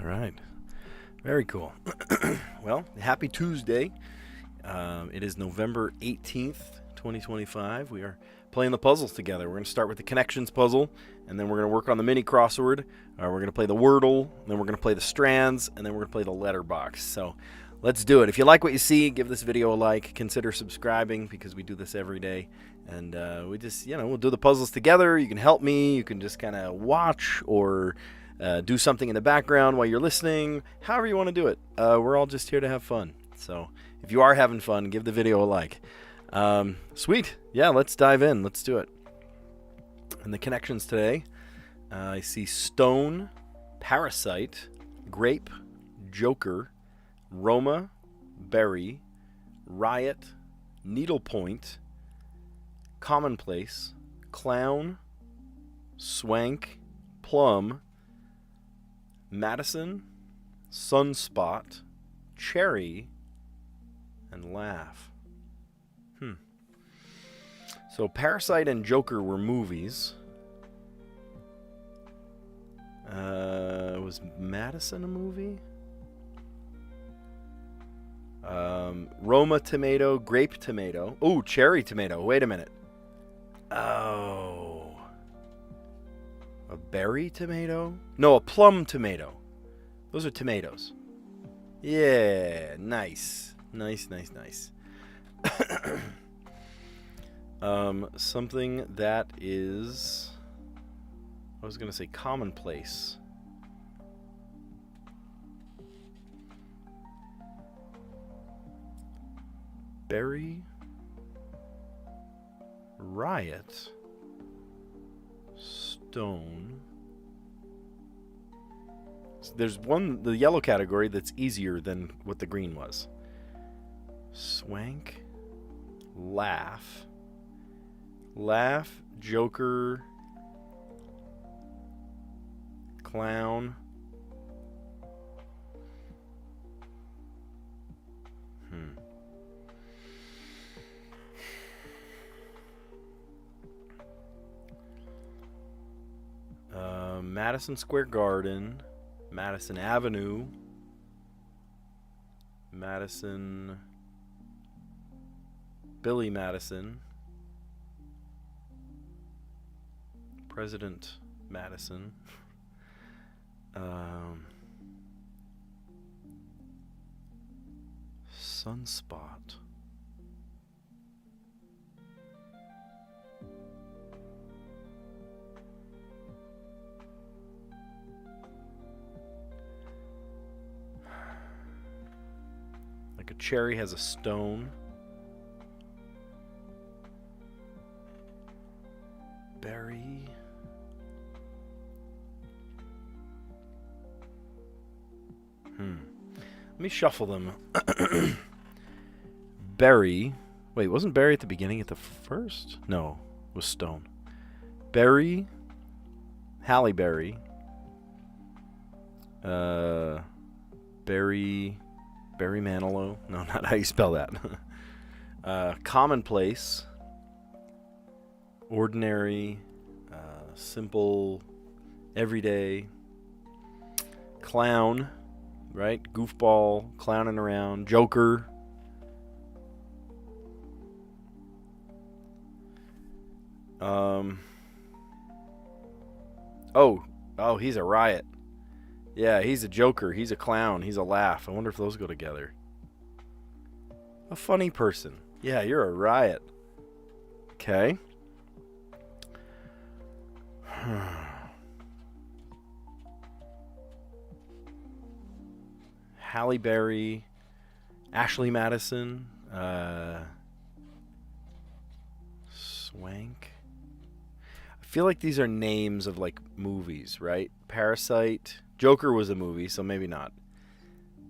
All right. Very cool. Well, happy Tuesday. It is November 18th, 2025. We are playing the puzzles together. We're going to start with the connections puzzle, and then we're going to work on the mini crossword. We're going to play the Wordle, then we're going to play the Strands, and then we're going to play the letterbox. So let's do it. If you like what you see, give this video a like. Consider subscribing because we do this every day. And we just, we'll do the puzzles together. You can help me. You can just kind of watch or do something in the background while you're listening. However you want to do it. We're all just here to have fun. So if you are having fun, give the video a like. Sweet. Yeah, let's dive in. Let's do it. And the connections today, I see stone, parasite, grape, joker, Roma, berry, riot, needlepoint, commonplace, clown, swank, plum, Madison, sunspot, cherry, and laugh. So Parasite and Joker were movies. Was Madison a movie? Roma tomato, grape tomato. Oh, cherry tomato. Wait a minute. Oh. A berry tomato? No, a plum tomato. Those are tomatoes. Yeah, nice. Nice. Something that is, I was going to say commonplace. Berry, riot, stone. There's one, the yellow category, that's easier than what the green was. Swank, laugh, joker, clown. Madison Square Garden, Madison Avenue, Billy Madison, President Madison, sunspot. Like a cherry has a stone. Berry. Let me shuffle them. Berry. Wait, wasn't berry at the beginning at the first? No, it was stone. Berry. Halle Berry. Berry Manilow. No, not how you spell that. Commonplace. Ordinary. Simple. Everyday. Clown. Right? Goofball. Clowning around. Joker. Oh, he's a riot. Yeah, he's a joker. He's a clown. He's a laugh. I wonder if those go together. A funny person. Yeah, you're a riot. Okay. Halle Berry. Ashley Madison. Swank. I feel like these are names of like movies, right? Parasite. Joker was a movie, so maybe not.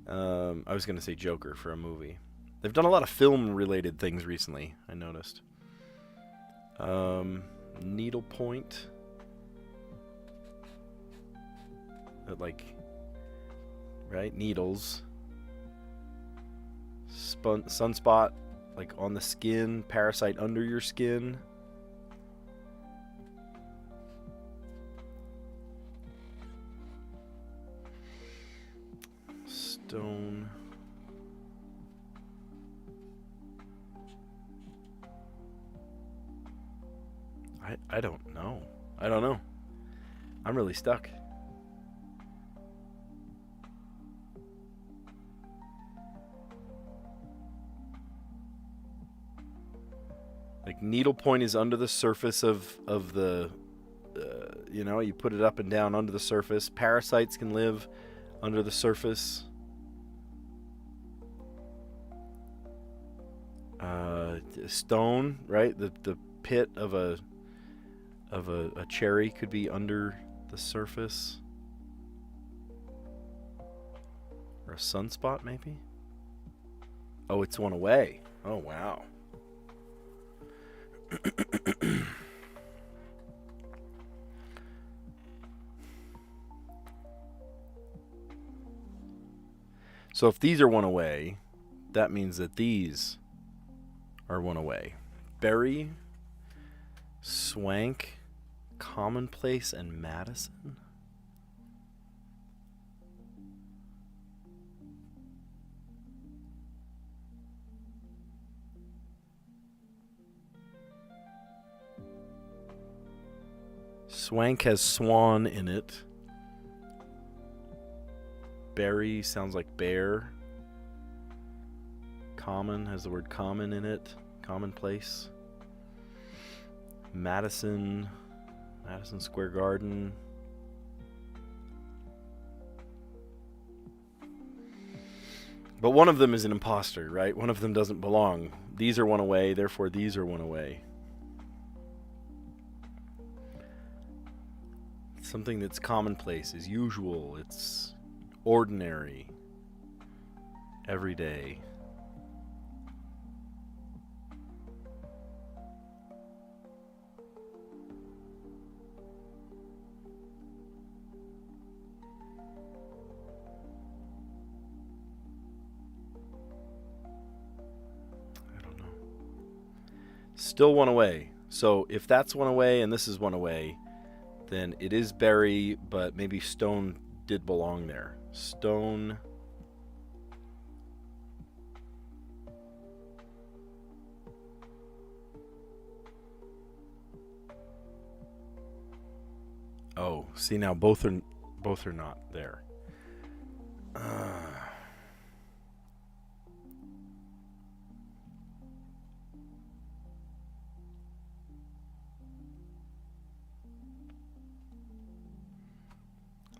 I was going to say Joker for a movie. They've done a lot of film-related things recently, I noticed. Needlepoint. Like, right? Needles. Sunspot, like on the skin. Parasite under your skin. Stone. I don't know. I don't know. I'm really stuck. Like needlepoint is under the surface of the, you know, you put it up and down under the surface. Parasites can live under the surface. Stone, right? The pit of a cherry could be under the surface. Or a sunspot, maybe? Oh, it's one away. Oh, wow. So if these are one away, that means that these are one away. Berry, Swank, Commonplace, and Madison. Swank has swan in it. Berry sounds like bear. Common has the word common in it. Commonplace. Madison Square Garden. But one of them is an imposter, right? One of them doesn't belong. These are one away, therefore these are one away. Something that's commonplace is usual. It's ordinary. Everyday. I don't know. Still one away. So if that's one away and this is one away, then it is berry, but maybe stone did belong there. Stone. Oh, see now both are not there.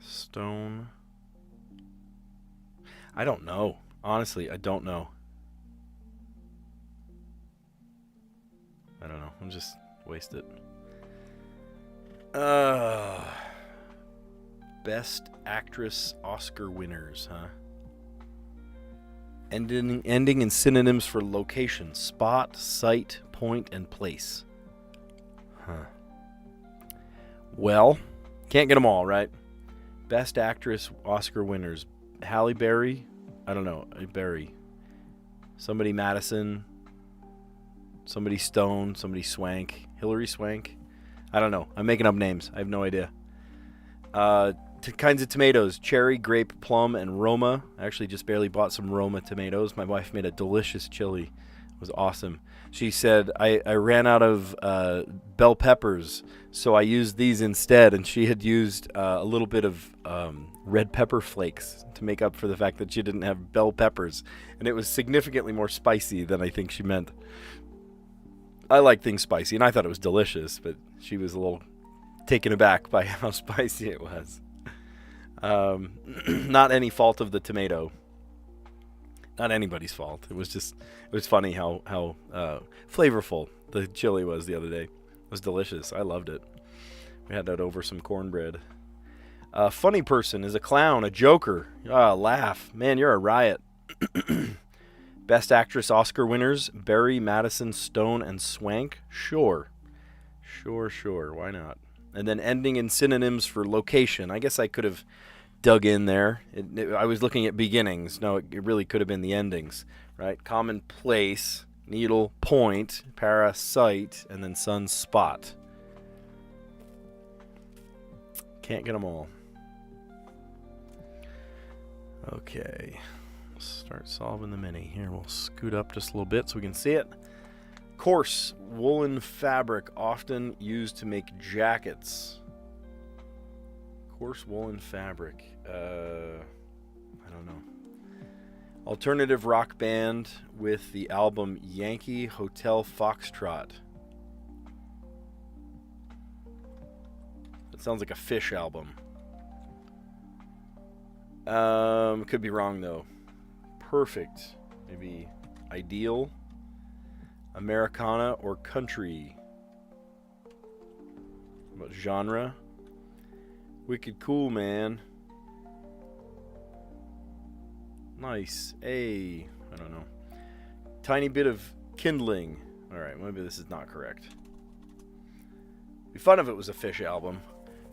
Stone. I don't know. Honestly, I don't know. I don't know. I'm just wasted. Best Actress Oscar winners, huh? Ending in synonyms for location: spot, site, point, and place. Huh. Well, can't get them all, right? Best Actress Oscar winners: Halle Berry. I don't know. Berry. Somebody Madison. Somebody Stone. Somebody Swank. Hillary Swank. I don't know. I'm making up names. I have no idea. Kinds of tomatoes: cherry, grape, plum, and Roma. I actually just barely bought some Roma tomatoes. My wife made a delicious chili. It was awesome. She said, I ran out of bell peppers, so I used these instead. And she had used a little bit of red pepper flakes to make up for the fact that she didn't have bell peppers. And it was significantly more spicy than I think she meant. I like things spicy, and I thought it was delicious, but she was a little taken aback by how spicy it was. Not any fault of the tomato. Not anybody's fault. It was funny how flavorful the chili was the other day. It was delicious. I loved it. We had that over some cornbread. Funny person is a clown, a joker. Laugh. Man, you're a riot. Best Actress Oscar winners: Berry, Madison, Stone, and Swank. Sure. Why not? And then ending in synonyms for location. I guess I could have dug in there. I was looking at beginnings. No, it really could have been the endings, right? Commonplace, needle, point, parasite, and then sunspot. Can't get them all. Okay. Start solving the mini. Here, we'll scoot up just a little bit so we can see it. Coarse woolen fabric often used to make jackets. Coarse woolen fabric. I don't know. Alternative rock band with the album Yankee Hotel Foxtrot. That sounds like a Fish album. Could be wrong though. Perfect. Maybe ideal. Americana or country. What about genre? Wicked cool, man. Nice. I don't know. Tiny bit of kindling. Alright, maybe this is not correct. It'd be fun if it was a Fish album.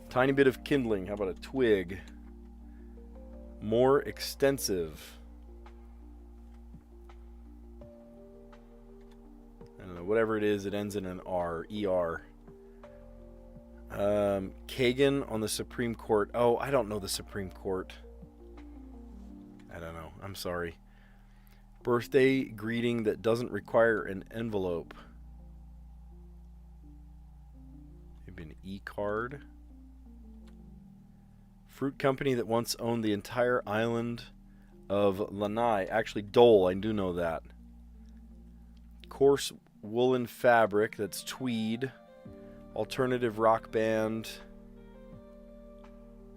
Tiny bit of kindling. How about a twig? More extensive. I don't know. Whatever it is, it ends in an R. E-R. Kagan on the Supreme Court. Oh, I don't know the Supreme Court. I don't know. I'm sorry. Birthday greeting that doesn't require an envelope. Maybe an e-card. Fruit company that once owned the entire island of Lanai. Actually, Dole. I do know that. Coarse woolen fabric. That's tweed. Alternative rock band.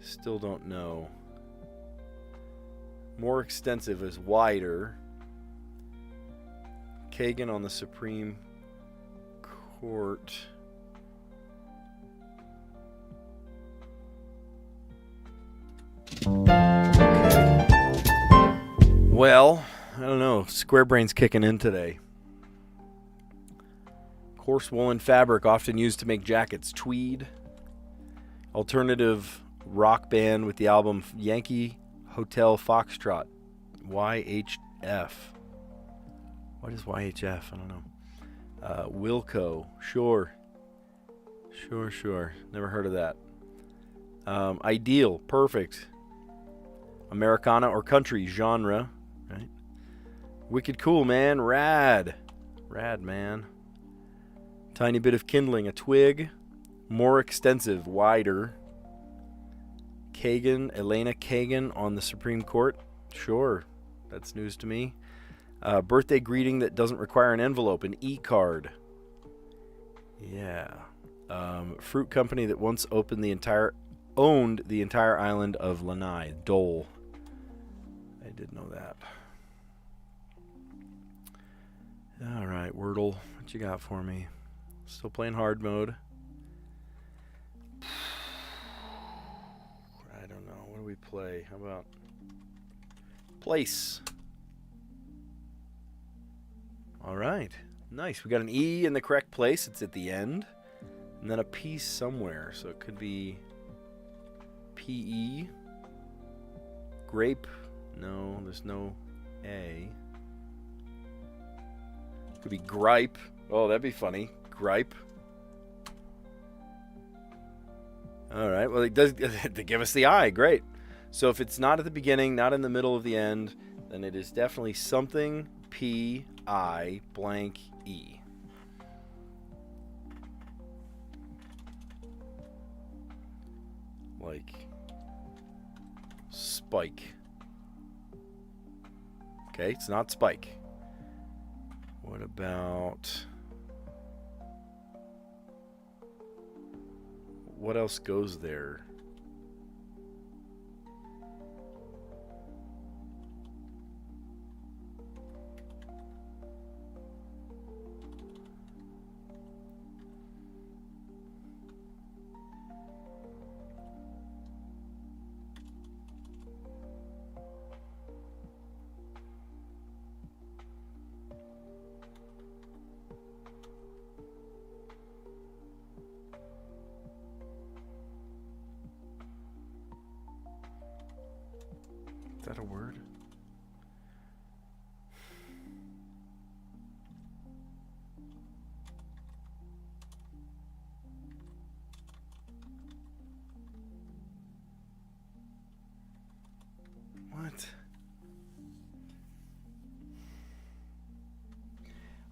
Still don't know. More extensive is wider. Kagan on the Supreme Court. Okay. Well, I don't know. Square brain's kicking in today. Coarse woolen fabric often used to make jackets. Tweed. Alternative rock band with the album Yankee Hotel Foxtrot. YHF. What is YHF? I don't know. Wilco. Sure. Never heard of that. Ideal. Perfect. Americana or country. Genre. Right. Wicked cool, man. Rad, man. Tiny bit of kindling. A twig. More extensive. Wider. Elena Kagan on the Supreme Court. Sure, that's news to me. Birthday greeting that doesn't require an envelope. An e-card. Yeah. Fruit company that once owned the entire island of Lanai. Dole. I did know that. All right, Wordle, what you got for me? Still playing hard mode. I don't know. What do we play? How about place? All right. Nice. We got an E in the correct place. It's at the end. And then a P somewhere. So it could be P-E. Grape. No, there's no A. It could be gripe. Oh, that'd be funny. Gripe. All right. Well, it does give us the I. Great. So if it's not at the beginning, not in the middle of the end, then it is definitely something P-I blank E. Like spike. Okay, it's not spike. What about... what else goes there? Is that a word? What?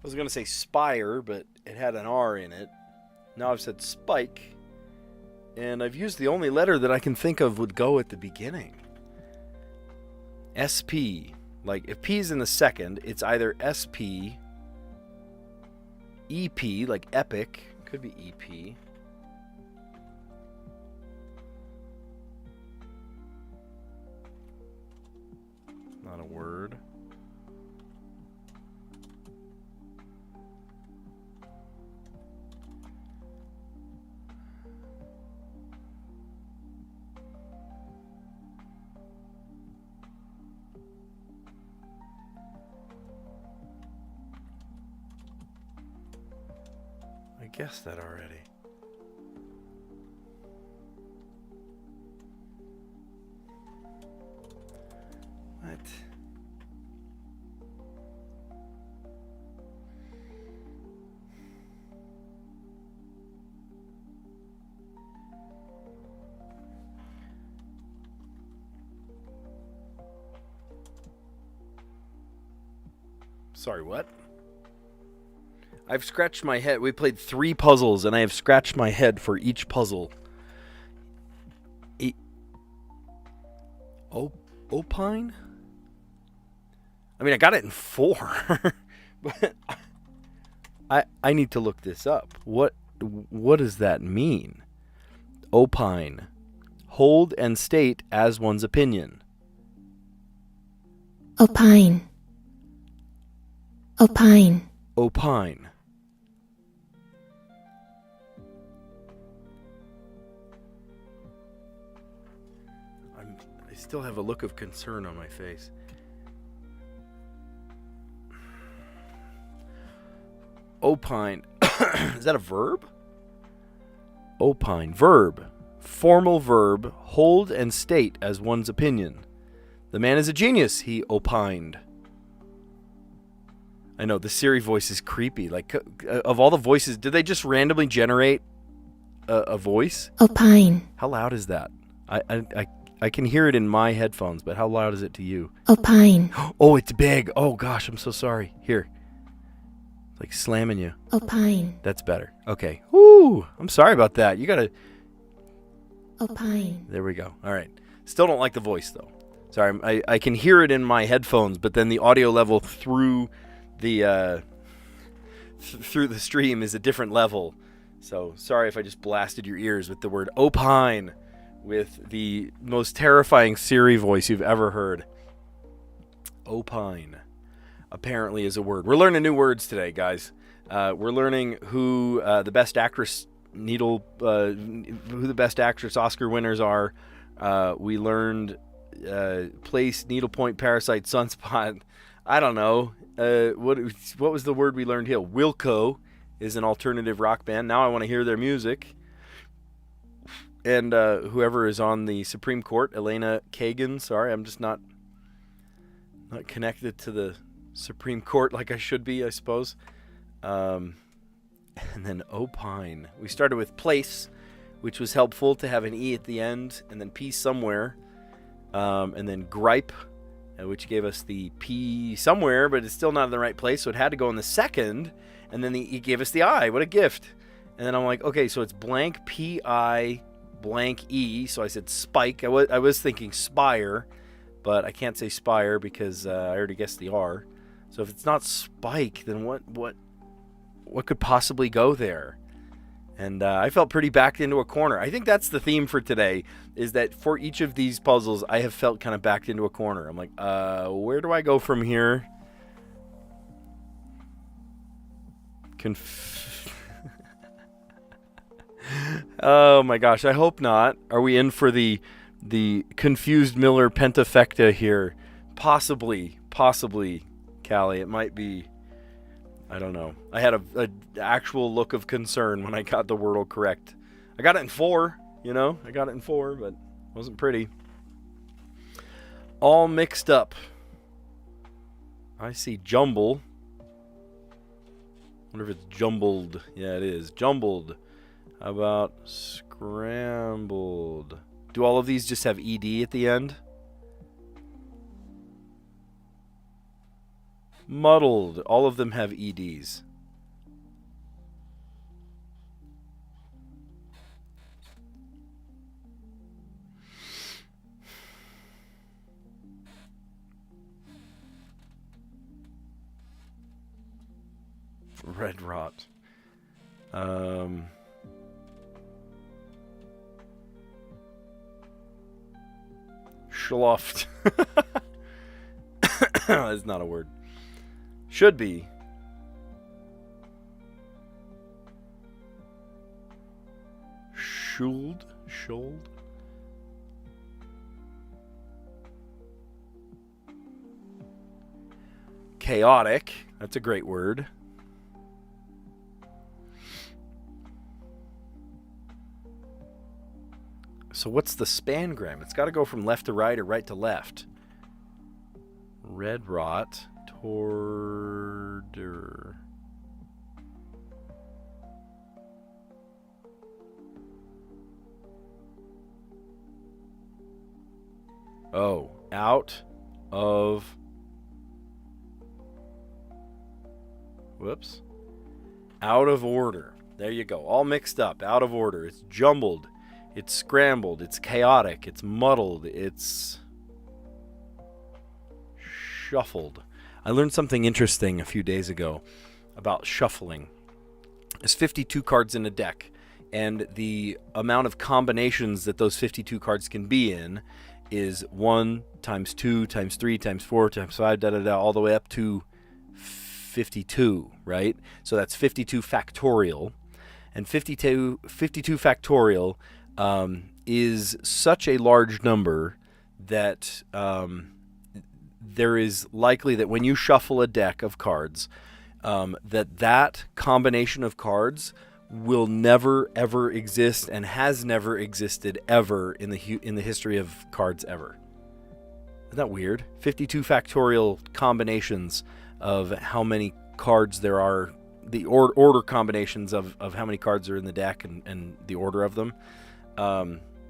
was going to say spire, but it had an R in it. Now I've said spike, and I've used the only letter that I can think of would go at the beginning. SP. Like, if P is in the second, it's either SP, EP, like epic. Could be EP. Not a word. I guessed that already. What? Sorry, what? I've scratched my head. We played 3 puzzles, and I have scratched my head for each puzzle. Opine? I mean, I got it in 4, but I need to look this up. What does that mean? Opine. Hold and state as one's opinion. Opine. Opine. Opine. I still have a look of concern on my face. Opine. Is that a verb? Opine. Verb. Formal verb. Hold and state as one's opinion. The man is a genius, he opined. I know, the Siri voice is creepy. Like, of all the voices, did they just randomly generate a voice? Opine. How loud is that? I can hear it in my headphones, but how loud is it to you? Opine. Oh, it's big. Oh, gosh, I'm so sorry. Here. It's like slamming you. Opine. That's better. Okay. Woo! I'm sorry about that. You gotta... Opine. There we go. All right. Still don't like the voice, though. Sorry, I can hear it in my headphones, but then the audio level through the stream is a different level. So sorry if I just blasted your ears with the word opine with the most terrifying Siri voice you've ever heard. Opine apparently is a word. We're learning new words today, guys. We're learning who the best actress who the best actress Oscar winners are. We learned place, needlepoint, parasite, sunspot. I don't know. What was the word we learned here? Wilco is an alternative rock band. Now I want to hear their music. And whoever is on the Supreme Court, Elena Kagan. Sorry, I'm just not connected to the Supreme Court like I should be, I suppose. And then opine. We started with place, which was helpful to have an E at the end, and then P somewhere. And then gripe, which gave us the P somewhere, but it's still not in the right place, so it had to go in the second, and then he gave us the I. What a gift. And then I'm like, okay, so it's blank P-I blank E, so I said spike. I was thinking spire, but I can't say spire because I already guessed the R. So if it's not spike, then what could possibly go there? And I felt pretty backed into a corner. I think that's the theme for today, is that for each of these puzzles, I have felt kind of backed into a corner. I'm like, where do I go from here? Oh my gosh, I hope not. Are we in for the confused Miller pentafecta here? Possibly, Callie. It might be. I don't know. I had a actual look of concern when I got the Wordle correct. I got it in 4, I got it in 4, but it wasn't pretty. All mixed up. I see jumble. Wonder if it's jumbled. Yeah, it is. Jumbled. How about scrambled? Do all of these just have ED at the end? Muddled. All of them have EDs. Red rot. Schluffed. That's not a word. Should be. Schuld? Chaotic. That's a great word. So what's the spangram? It's got to go from left to right or right to left. Red rot. Torder. Oh, out of... Whoops. Out of order. There you go. All mixed up. Out of order. It's jumbled. It's scrambled. It's chaotic. It's muddled. It's shuffled. I learned something interesting a few days ago about shuffling. There's 52 cards in a deck, and the amount of combinations that those 52 cards can be in is 1 times 2 times 3 times 4 times 5, all the way up to 52, right? So that's 52 factorial. And 52 factorial is such a large number that there is likely that when you shuffle a deck of cards, that combination of cards will never ever exist and has never existed ever in the history of cards ever. Isn't that weird? 52 factorial combinations of how many cards there are, the order combinations of how many cards are in the deck and the order of them.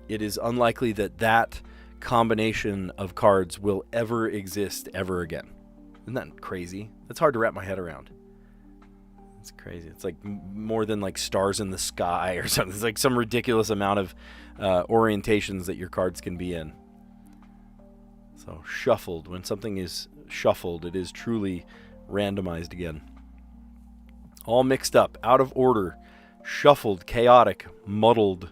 It is unlikely that combination of cards will ever exist ever again. Isn't that crazy? That's hard to wrap my head around. It's crazy. It's like more than like stars in the sky or something. It's like some ridiculous amount of orientations that your cards can be in. So shuffled. When something is shuffled, it is truly randomized again. All mixed up, out of order, shuffled, chaotic, muddled,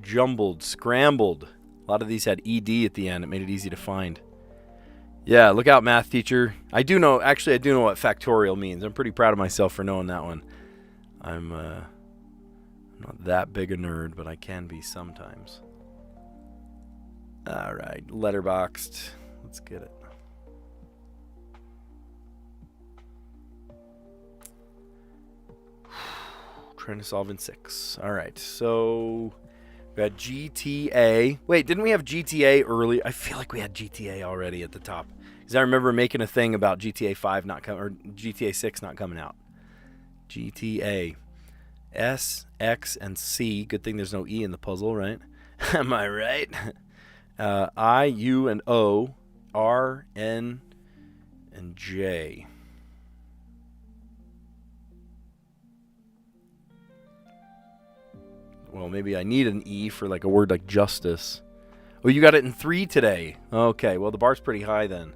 jumbled, scrambled. A lot of these had ED at the end. It made it easy to find. Yeah, look out, math teacher. I do know what factorial means. I'm pretty proud of myself for knowing that one. I'm not that big a nerd, but I can be sometimes. All right, letterboxed. Let's get it. Trying to solve in 6. All right, so we had GTA. Wait, didn't we have GTA early? I feel like we had GTA already at the top. Because I remember making a thing about GTA 5 not coming, or GTA 6 not coming out. GTA. S, X, and C. Good thing there's no E in the puzzle, right? Am I right? I, U, and O. R, N, and J. Well, maybe I need an E for like a word like justice. Oh, you got it in 3 today. Okay, well, the bar's pretty high then.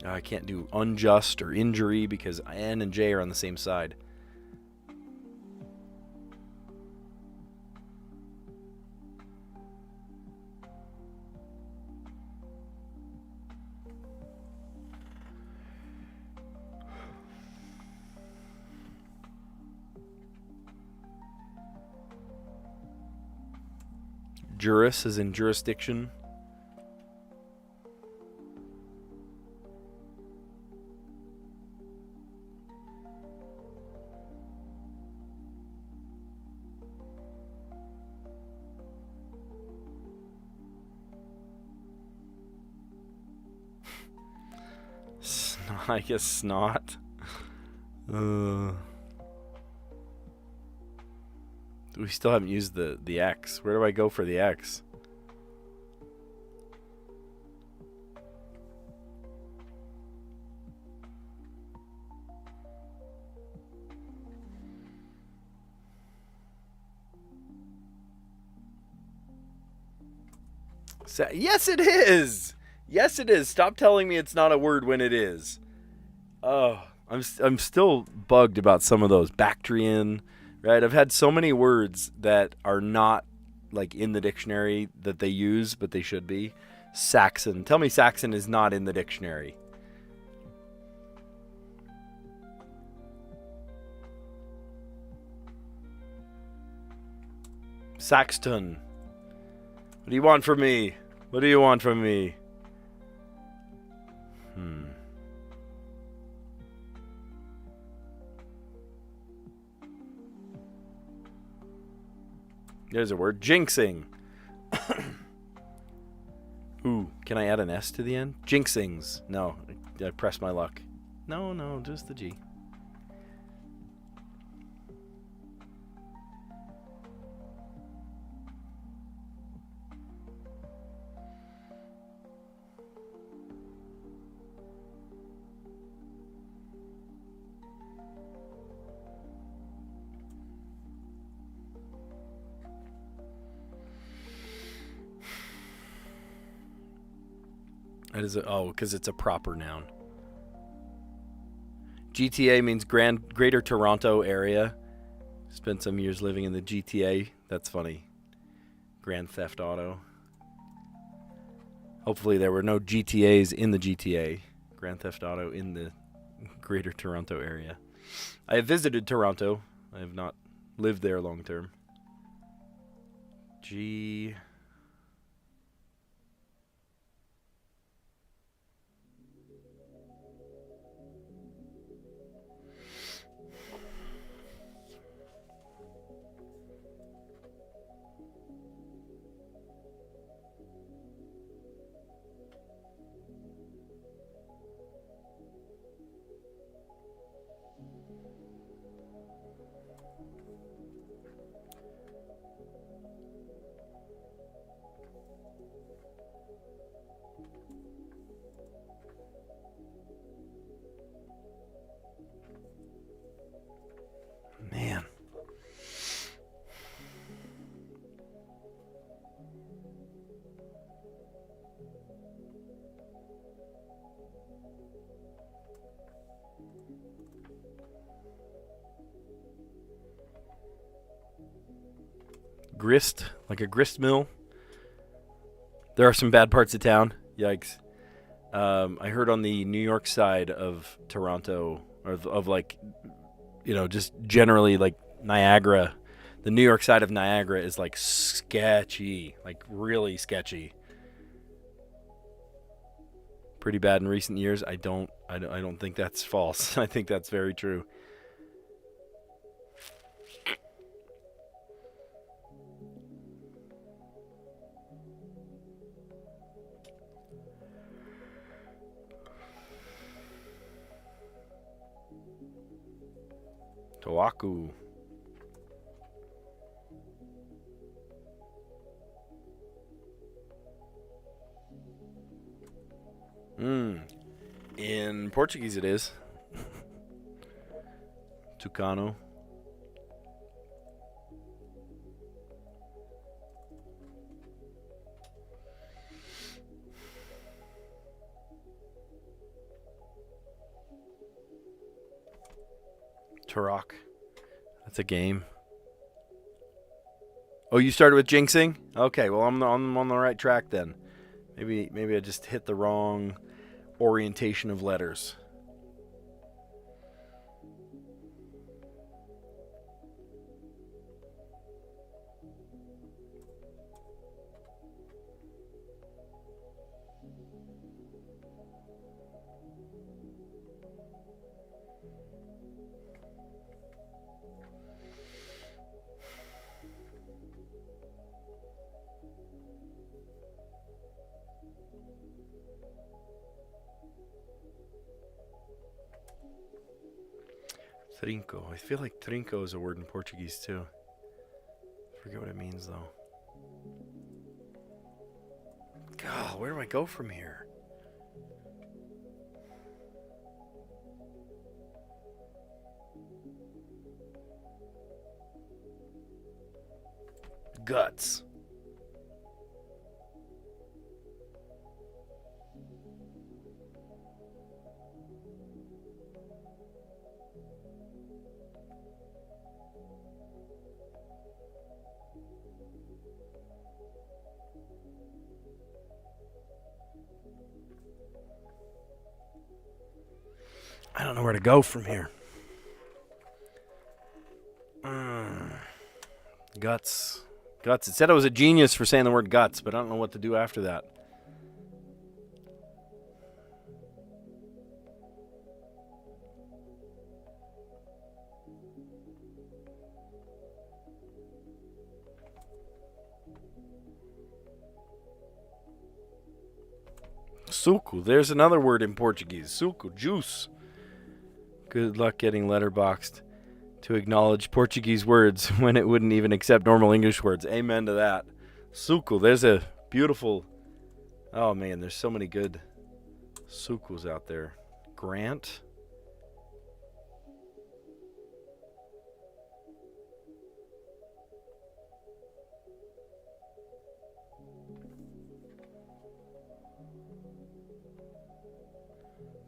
I can't do unjust or injury because N and J are on the same side. Juris is in jurisdiction. I guess snot. We still haven't used the X. Where do I go for the X? Yes, it is. Yes, it is. Stop telling me it's not a word when it is. Oh, I'm still bugged about some of those. Bactrian, right? I've had so many words that are not like in the dictionary that they use, but they should be. Saxon. Tell me Saxon is not in the dictionary. Saxton. What do you want from me? What do you want from me? There's a word. Jinxing. Ooh, can I add an S to the end? Jinxings. No, I pressed my luck. No, just the G. That is because it's a proper noun. GTA means Greater Toronto Area. Spent some years living in the GTA. That's funny. Grand Theft Auto. Hopefully there were no GTAs in the GTA. Grand Theft Auto in the Greater Toronto Area. I have visited Toronto. I have not lived there long term. G... Man. Grist, like a grist mill. There are some bad parts of town. Yikes. I heard on the New York side of Toronto, or of like, just generally like Niagara, the New York side of Niagara is like sketchy, like really sketchy. Pretty bad in recent years. I don't think that's false. I think that's very true. Toaku. In Portuguese it is. Tucano. Turok. That's a game. Oh, you started with jinxing? Okay, well I'm on the right track then. Maybe I just hit the wrong orientation of letters. Trinco. I feel like trinco is a word in Portuguese too. forget what it means, though. God, where do I go from here? Guts. I don't know where to go from here. Guts. Guts. It said I was a genius for saying the word guts, but I don't know what to do after that. Suco. There's another word in Portuguese. Suco. Juice. Good luck getting letterboxed to acknowledge Portuguese words when it wouldn't even accept normal English words. Amen to that. Suco. There's a beautiful... Oh, man. There's so many good sucos out there. Grant.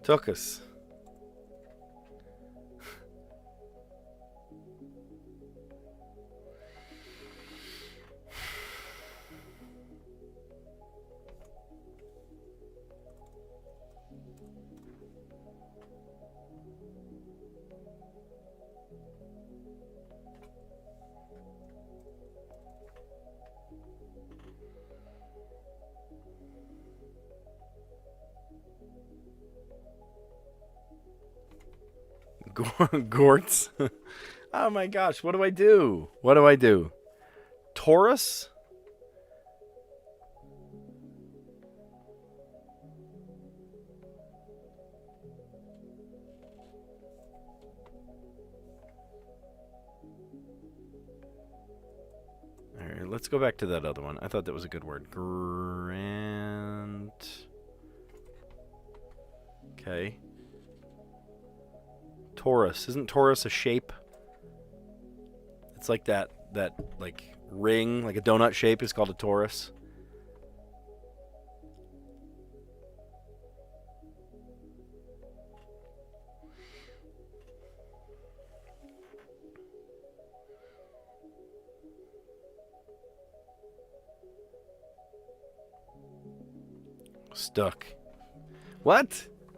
Took us. Gorts. Oh my gosh, what do I do? What do I do? Taurus? Alright, let's go back to that other one. I thought that was a good word. Grant. Okay. Taurus. Isn't Taurus a shape? It's like that like ring, like a donut shape is called a torus. Stuck. What?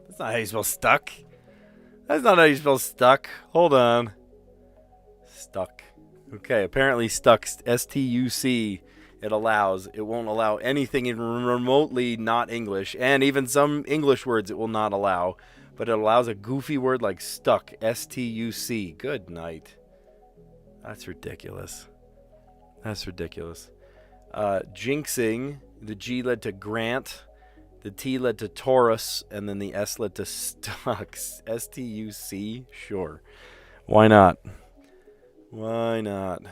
That's not how you spell stuck. That's not how you spell stuck. Hold on. Stuck. Okay, apparently stuck. S-T-U-C. It allows. It won't allow anything even remotely not English. And even some English words it will not allow. But it allows a goofy word like stuck. S-T-U-C. Good night. That's ridiculous. That's ridiculous. Jinxing. The G led to Grant. The T led to Taurus, and then the S led to Stucks. S-T-U-C? Sure. Why not? Why not?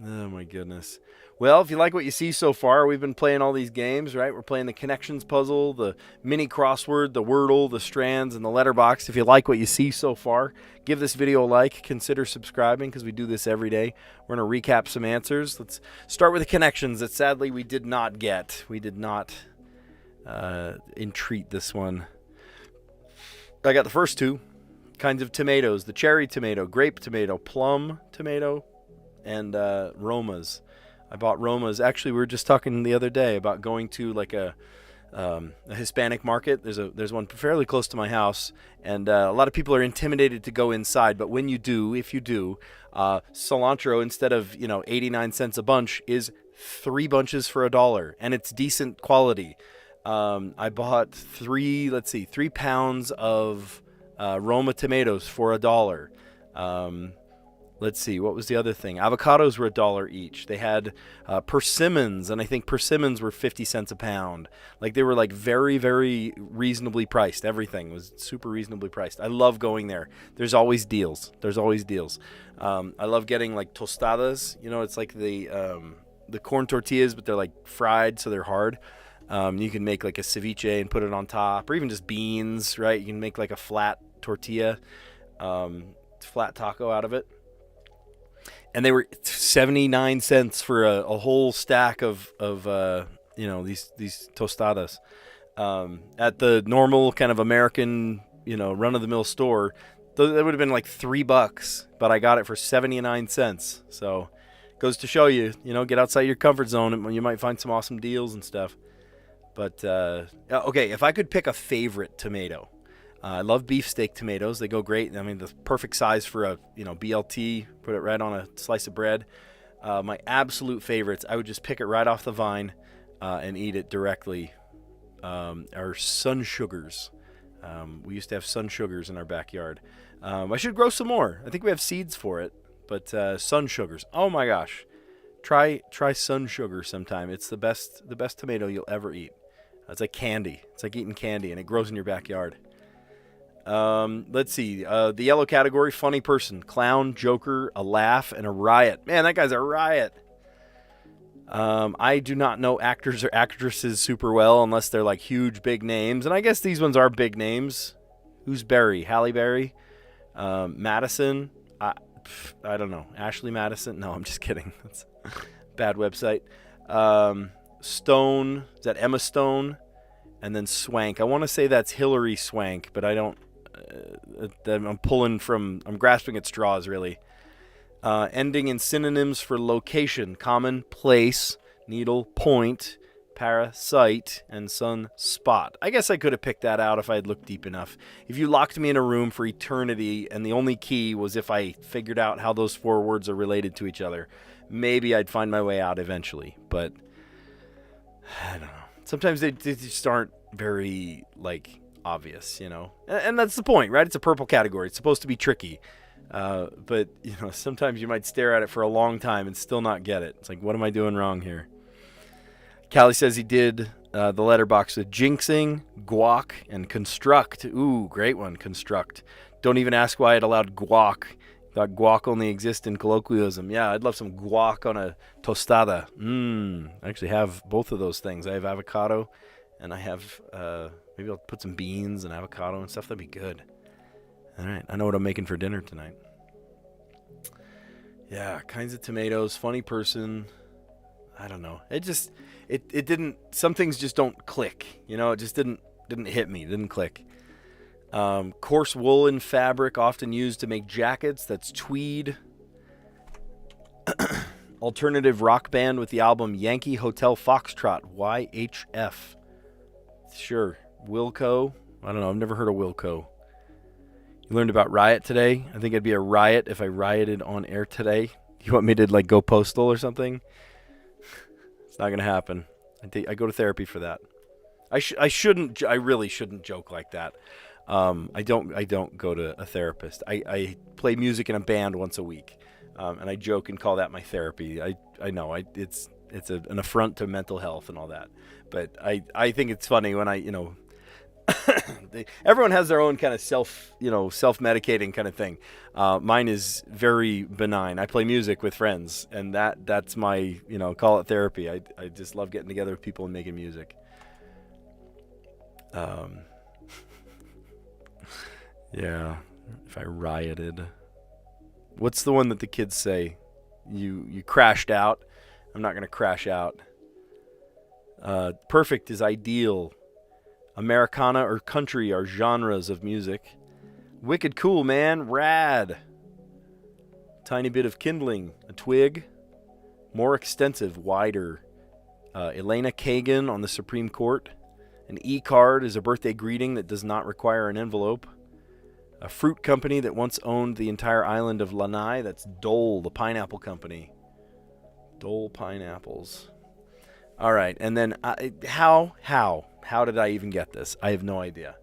Oh, my goodness. Well, if you like what you see so far, we've been playing all these games, right? We're playing the Connections puzzle, the mini crossword, the Wordle, the Strands, and the letterbox. If you like what you see so far, give this video a like. Consider subscribing because we do this every day. We're going to recap some answers. Let's start with the Connections that sadly we did not get. We did not... entreat this one. I got the first two kinds of tomatoes: the cherry tomato, grape tomato, plum tomato, and Romas. I bought Romas. Actually, we were just talking the other day about going to like a Hispanic market. There's one fairly close to my house, and a lot of people are intimidated to go inside. But when you do, if you do, cilantro instead of 89 cents a bunch is 3 bunches for $1, and it's decent quality. I bought 3 pounds of Roma tomatoes for $1. Let's see, what was the other thing? Avocados were $1 each. They had persimmons, and I think persimmons were 50 cents a pound. Like, they were like very, very reasonably priced. Everything was super reasonably priced. I love going there. There's always deals. I love getting like tostadas. You know, it's like the corn tortillas, but they're like fried, so they're hard. You can make like a ceviche and put it on top, or even just beans, right? You can make like a flat tortilla, flat taco out of it. And they were 79 cents for a whole stack of these tostadas. At the normal kind of American, run-of-the-mill store, that would have been like $3, but I got it for 79 cents. So it goes to show you, get outside your comfort zone and you might find some awesome deals and stuff. But, okay, if I could pick a favorite tomato, I love beefsteak tomatoes. They go great. I mean, the perfect size for a, BLT. Put it right on a slice of bread. My absolute favorites, I would just pick it right off the vine and eat it directly, are sun sugars. We used to have sun sugars in our backyard. I should grow some more. I think we have seeds for it. But sun sugars. Oh, my gosh. Try sun sugar sometime. It's the best tomato you'll ever eat. It's like candy. It's like eating candy, and it grows in your backyard. Let's see. The yellow category, funny person, clown, joker, a laugh, and a riot. Man, that guy's a riot. I do not know actors or actresses super well unless they're like huge, big names. And I guess these ones are big names. Who's Berry? Halle Berry? Madison? I don't know. Ashley Madison? No, I'm just kidding. That's a bad website. Stone. Is that Emma Stone? And then Swank. I want to say that's Hillary Swank, but I don't. I'm grasping at straws, really. Ending in synonyms for location: common, place, needle, point, parasite, and sunspot. I guess I could have picked that out if I had looked deep enough. If you locked me in a room for eternity and the only key was if I figured out how those 4 words are related to each other, maybe I'd find my way out eventually. But I don't know. Sometimes they just aren't very, obvious, And that's the point, right? It's a purple category. It's supposed to be tricky. But, sometimes you might stare at it for a long time and still not get it. It's like, what am I doing wrong here? Callie says he did the letterbox with jinxing, guac, and construct. Ooh, great one, construct. Don't even ask why it allowed guac. Thought guac only exists in colloquialism. Yeah, I'd love some guac on a tostada. I actually have both of those things. I have avocado, and I have, maybe I'll put some beans and avocado and stuff. That'd be good. All right, I know what I'm making for dinner tonight. Yeah, kinds of tomatoes, funny person. I don't know. It didn't, some things just don't click. It just didn't hit me, didn't click. Coarse woolen fabric often used to make jackets. That's tweed. Alternative rock band with the album Yankee Hotel Foxtrot, YHF. Sure. Wilco. I don't know. I've never heard of Wilco. You learned about riot today. I think it'd be a riot if I rioted on air today. You want me to go postal or something? It's not going to happen. I go to therapy for that. I really shouldn't joke like that. I don't go to a therapist. I play music in a band once a week, and I joke and call that my therapy. I know it's an affront to mental health and all that, but I think it's funny when everyone has their own kind of self-medicating kind of thing. Mine is very benign. I play music with friends, and that's my call it therapy. I just love getting together with people and making music. Yeah, if I rioted. What's the one that the kids say? You crashed out. I'm not going to crash out. Perfect is ideal. Americana or country are genres of music. Wicked cool, man. Rad. Tiny bit of kindling. A twig. More extensive, wider. Elena Kagan on the Supreme Court. An e-card is a birthday greeting that does not require an envelope. A fruit company that once owned the entire island of Lanai. That's Dole, the pineapple company. Dole pineapples. All right, and then how did I even get this? I have no idea.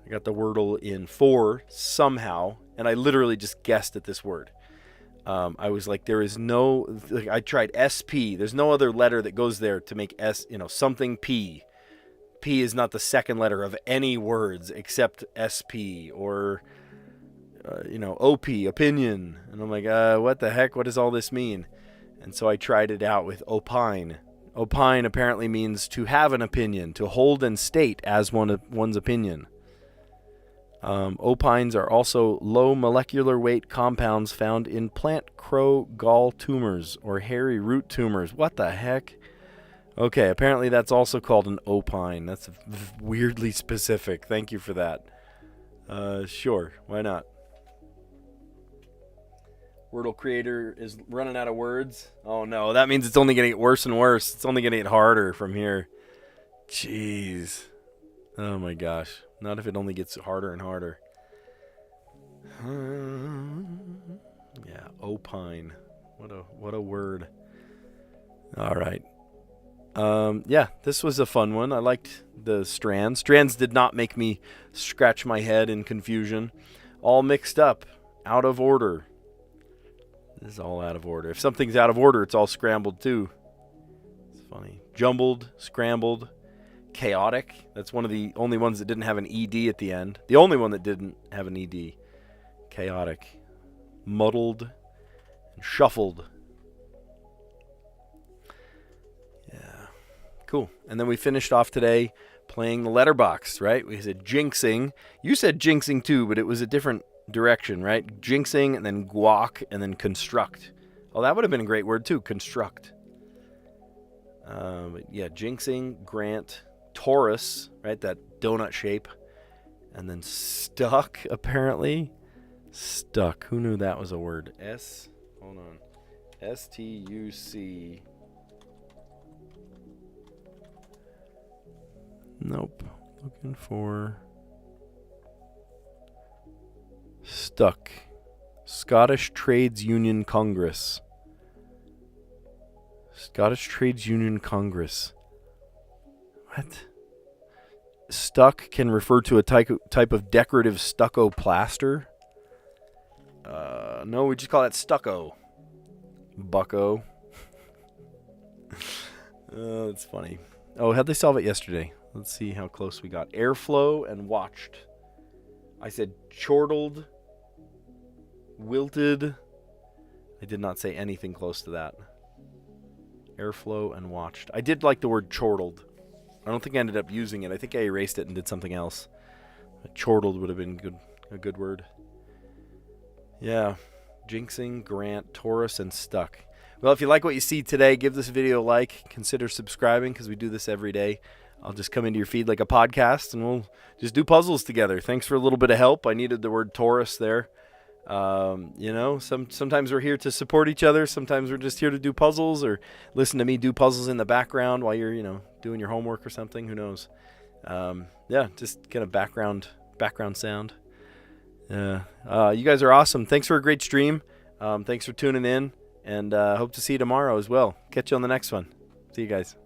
I got the Wordle in 4 somehow, and I literally just guessed at this word. I was like, there is no, like, I tried SP. There's no other letter that goes there to make S, something P. P is not the second letter of any words except SP or, OP, opinion. And I'm like, what the heck? What does all this mean? And so I tried it out with opine. Opine apparently means to have an opinion, to hold and state as one's opinion. Opines are also low molecular weight compounds found in plant crow gall tumors or hairy root tumors. What the heck? Okay, apparently that's also called an opine. That's weirdly specific. Thank you for that. Sure, why not? Wordle creator is running out of words. Oh no, that means it's only going to get worse and worse. It's only going to get harder from here. Jeez. Oh my gosh. Not if it only gets harder and harder. Yeah, opine. What a word. All right. Yeah, this was a fun one. I liked the strands. Strands did not make me scratch my head in confusion. All mixed up, out of order. This is all out of order. If something's out of order, it's all scrambled too. It's funny. Jumbled, scrambled, chaotic. That's one of the only ones that didn't have an ED at the end. The only one that didn't have an ED. Chaotic. Muddled and shuffled. Yeah. Cool. And then we finished off today playing the letterbox, right? We said jinxing. You said jinxing too, but it was a different direction, right? Jinxing and then guac and then construct. Oh, that would have been a great word too, construct. But yeah, jinxing, grant, Taurus, right? That donut shape. And then stuck, apparently. Stuck. Who knew that was a word? Hold on. S-T-U-C. Nope. Looking for stuck. Scottish Trades Union Congress. Scottish Trades Union Congress. What? Stuck can refer to a type of decorative stucco plaster. No, we just call that stucco. Bucko. Oh, that's funny. Oh, how'd they solve it yesterday? Let's see how close we got. Airflow and watched. I said chortled, wilted. I did not say anything close to that. Airflow and watched. I did like the word chortled. I don't think I ended up using it. I think I erased it and did something else. But chortled would have been a good word. Yeah. Jinxing, grant, Taurus, and stuck. Well, if you like what you see today, give this video a like. Consider subscribing because we do this every day. I'll just come into your feed like a podcast and we'll just do puzzles together. Thanks for a little bit of help. I needed the word Taurus there. Sometimes we're here to support each other. Sometimes we're just here to do puzzles or listen to me do puzzles in the background while you're, doing your homework or something. Who knows? Just kind of background sound. You guys are awesome. Thanks for a great stream. Thanks for tuning in and hope to see you tomorrow as well. Catch you on the next one. See you guys.